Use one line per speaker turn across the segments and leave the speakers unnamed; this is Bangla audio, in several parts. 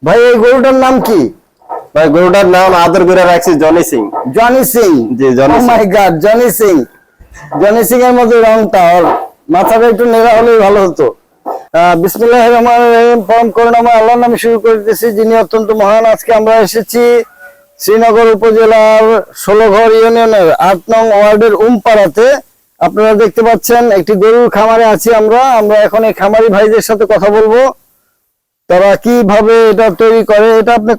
ভাই এই গরুটার নাম কি?
ভাই গরুটার নাম আদর করে রাখছি জনি সিং।
জনি সিং,
জি Johnny Singh.
Oh my god, Johnny Singh. Johnny Singh এর মতো রংটা, আর মাথাটা একটু নেড়া হলেই ভালো হতো। বিসমিল্লাহির রহমানির রহিম। পরম করুণাময় আল্লাহর নামে শুরু করতেছি, যিনি অত্যন্ত মহান। আজকে আমরা এসেছি শ্রীনগর উপজেলার ১৬ঘর ইউনিয়নের ৮ নং ওয়ার্ডের উমপাড়াতে। আপনারা দেখতে পাচ্ছেন একটি গরুর খামারে আছি আমরা এখন এই খামারি ভাইদের সাথে কথা বলবো, তারা কিভাবে এটা তৈরি করে। এটা আপনি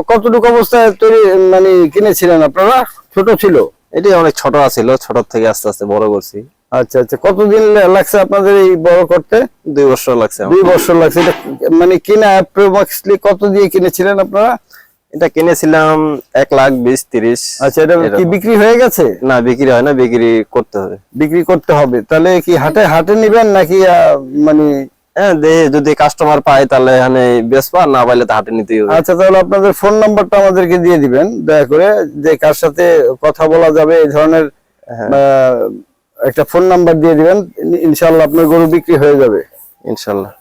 কতটুকু অবস্থায় তৈরি মানে কিনেছিলেন আপনারা? ছোট ছিল?
এটি অনেক ছোট ছিল, ছোট থেকে আস্তে আস্তে বড় করছি।
আচ্ছা আচ্ছা, কতদিন লাগছে আপনাদের এই বড় করতে?
2 বছর লাগছে।
2 বছর লাগছে। এটা মানে কিনা অ্যাপ্রক্সিমেটলি কত দিয়ে কিনেছিলেন আপনারা?
এটা কিনেছিলাম 1,20,30।
আচ্ছা, এটা কি বিক্রি হয়ে গেছে?
না, বিক্রি হয় না, বিক্রি করতে হবে।
বিক্রি করতে হবে। তাহলে কি হাটে নিবেন নাকি মানে?
হ্যাঁ, যদি কাস্টমার পাই তাহলে এখানে বেচবা, না পাইলে তো হাটে নিতেই হবে।
আচ্ছা, তাহলে আপনাদের ফোন নাম্বারটা আমাদেরকে দিয়ে দিবেন দয়া করে, যে কার সাথে কথা বলা যাবে এই ধরনের একটা ফোন নাম্বার দিয়ে দিবেন। ইনশাআল্লাহ আপনার গরু বিক্রি হয়ে যাবে ইনশাআল্লাহ।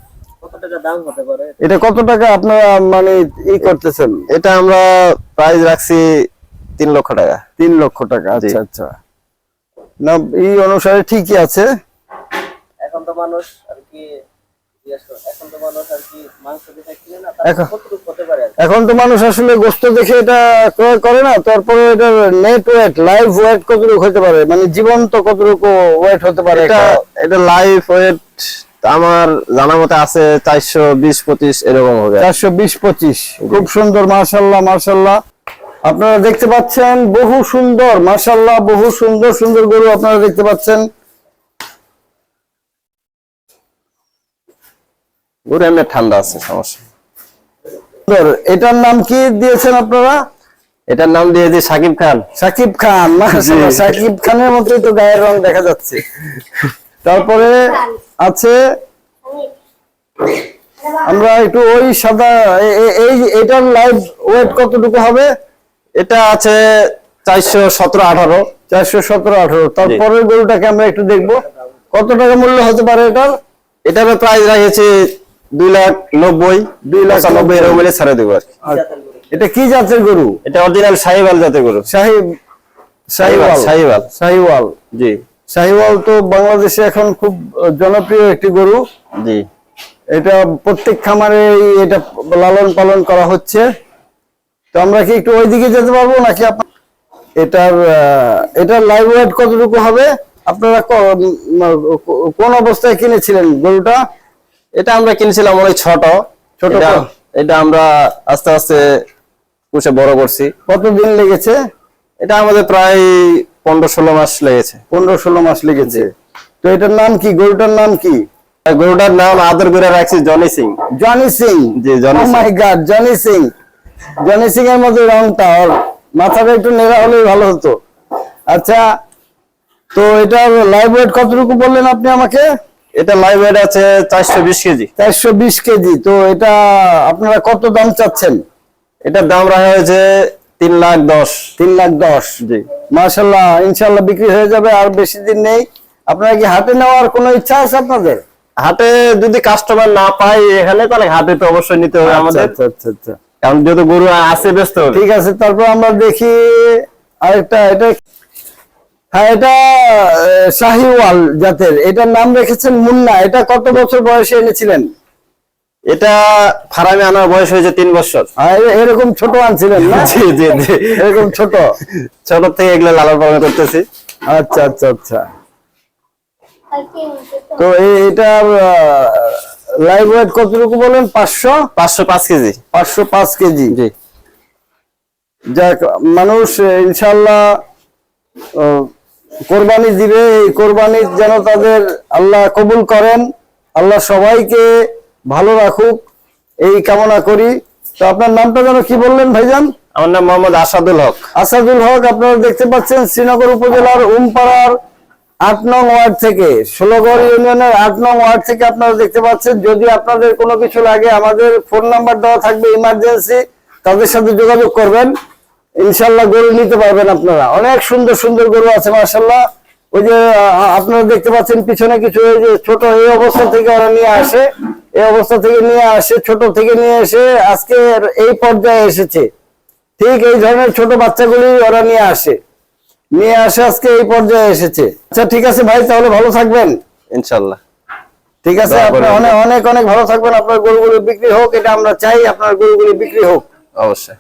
কত টাকা দাম হতে পারে?
এটা কত টাকা আপনারা মানে করতেছেন?
এটা আমরা প্রাইস রাখছি 3 লক্ষ টাকা।
3 লক্ষ টাকা। আচ্ছা আচ্ছা, না এই অনুসারে ঠিকই আছে।
এখন তো মানুষ আর কি
এখন তো মানুষ আসলে গোশত দেখে এটা ক্রয় করে না। তারপরে এটা নেট ওয়েট, লাইভ ওয়েট কতটুকু হতে পারে, মানে জীবন্ত কতটুকু ওয়েট হতে পারে?
এটা লাইভ ওয়েট আমার জানা মতে আছে 420-25 এরকম হবে।
420-25। খুব সুন্দর, মাশাআল্লাহ মাশাআল্লাহ। আপনারা দেখতে পাচ্ছেন বহু সুন্দর, মাশাআল্লাহ, বহু সুন্দর সুন্দর গরু আপনারা দেখতে পাচ্ছেন।
গরু এমনি ঠান্ডা আছে, সমস্যা।
এটার নাম কি দিয়েছেন আপনারা?
এটার নাম দিয়েছি সাকিব খান।
সাকিব খান, মাশাআল্লাহ, সাকিব খানের মতোই তো গায়ের রং দেখা যাচ্ছে। তারপরে আছে আমরা একটু ওই সাদা, এটার লাইভ ওয়েট কতটুকু হবে?
এটা আছে 417-18।
417-18। তারপরের গরুটাকে আমরা একটু দেখবো, কত টাকা মূল্য হতে পারে এটার?
এটার প্রাইস রাখেছি 2,90,000, 2,95,000 এরকম মিলে ছাড়ে দেবো আর কি।
এটা কি জাতের গরু?
এটা অরিজিনাল শাহিওয়াল জাতের গরু।
শাহিওয়াল।
জি,
শাহিওয়াল তো বাংলাদেশে এখন খুব জনপ্রিয় একটি গরু।
জি,
এটা প্রত্যেক খামারে এটা লালন পালন করা হচ্ছে। তো আমরা কি একটু ওইদিকে যেতে পারবো নাকি? এটার লাইভ ওয়েট কতটুকু হবে? আপনারা কোন অবস্থায় কিনেছিলেন গরুটা?
এটা আমরা কিনেছিলাম অনেক ছোট। এটা আমরা আস্তে আস্তে পুষে বড় করছি।
কতদিন লেগেছে?
এটা আমাদের প্রায় 15-16 মাস লেগেছে।
15-16 মাস লেগেছে। তো এটার নাম কি? গরুটার নাম কি?
গরুটার নাম আদর করে রাখছি জনি সিং।
জনি সিং,
জি Johnny Singh.
Oh my god, Johnny Singh. Johnny Singh এর মতো রংটা, আর মাথাটা একটু নেড়া হলেই ভালো হতো। আচ্ছা, তো এটার লাইভ ওয়েট কতটুকু বললেন আপনি আমাকে?
এটা লাইভ ওয়েট আছে 420 কেজি।
420 কেজি। তো এটা আপনারা কত দাম চাচ্ছেন?
এটার দাম রাখা হয়েছে 3,10,000।
3,10,000।
জি,
মাশাআল্লাহ, ইনশাআল্লাহ বিক্রি হয়ে যাবে, আর বেশি দিন নেই। আপনারা কি হাটে নেওয়ার কোনো ইচ্ছা আছে আপনাদের?
হাটে যদি কাস্টমার না পাই এখানে, তাহলে হাটে তো অবশ্যই নিতে হবে আমাদের।
আচ্ছা আচ্ছা আচ্ছা,
কারণ যেহেতু গরু আছে ব্যস্ত হবে।
ঠিক আছে। তারপর আমরা দেখি আরেকটা। হ্যাঁ, এটা শাহিওয়াল জাতের। এটার নাম রেখেছেন মুন্না। এটা কত বছর বয়সে এনেছিলেন?
এটা ফার্মে আনার বয়স হয়েছে 3 বছর।
এরকম ছোট আনছিলেন না?
জি জি জি,
এরকম ছোট
থেকে এগুলো লালন পালন করতেছি।
আচ্ছা আচ্ছা আচ্ছা। তো এটার লাইভ ওয়েট কতটুকু বলেন?
505 কেজি।
505 কেজি।
জি,
যাক, মানুষ ইনশাআল্লাহ কোরবানি দিবে। এই কোরবানি যেন তাদের আল্লাহ কবুল করেন, আল্লাহ সবাইকে ভালো রাখুক, এই কামনা করি। তো আপনার নামটা যেন কি বললেন ভাইজান?
আমার নাম মোহাম্মদ আসাদুল হক।
আসাদুল হক। আপনারা দেখতে পাচ্ছেন শ্রীনগর উপজেলার উমপাড়ার 8 নং ওয়ার্ড থেকে, ১৬ঘর ইউনিয়নের 8 নং ওয়ার্ড থেকে আপনারা দেখতে পাচ্ছেন। যদি আপনাদের কোনো কিছু লাগে, আমাদের ফোন নাম্বার দেওয়া থাকবে, ইমার্জেন্সি তাদের সাথে যোগাযোগ করবেন, ইনশাআল্লাহ গরু নিতে পারবেন আপনারা। অনেক সুন্দর সুন্দর গরু আছে মাশাআল্লাহ। ওই যে আপনারা দেখতে পাচ্ছেন পিছনে কিছু, এই যে ছোট, এই অবস্থা থেকে ওরা নিয়ে আসে। এই অবস্থা থেকে নিয়ে আসে, ছোট থেকে নিয়ে এসে আজকে এই পর্যায়ে এসেছে। ঠিক এই ধরনের ছোট বাচ্চাগুলি ওরা নিয়ে আসে আজকে এই পর্যায়ে এসেছে। আচ্ছা ঠিক আছে ভাই, তাহলে ভালো থাকবেন।
ইনশাল্লাহ।
ঠিক আছে,
দোয়া
আপনি
করবেন।
অনেক অনেক অনেক ভালো থাকবেন। আপনার গরুগুলি বিক্রি হোক, এটা আমরা চাই, আপনার গরুগুলি বিক্রি হোক।
অবশ্যই।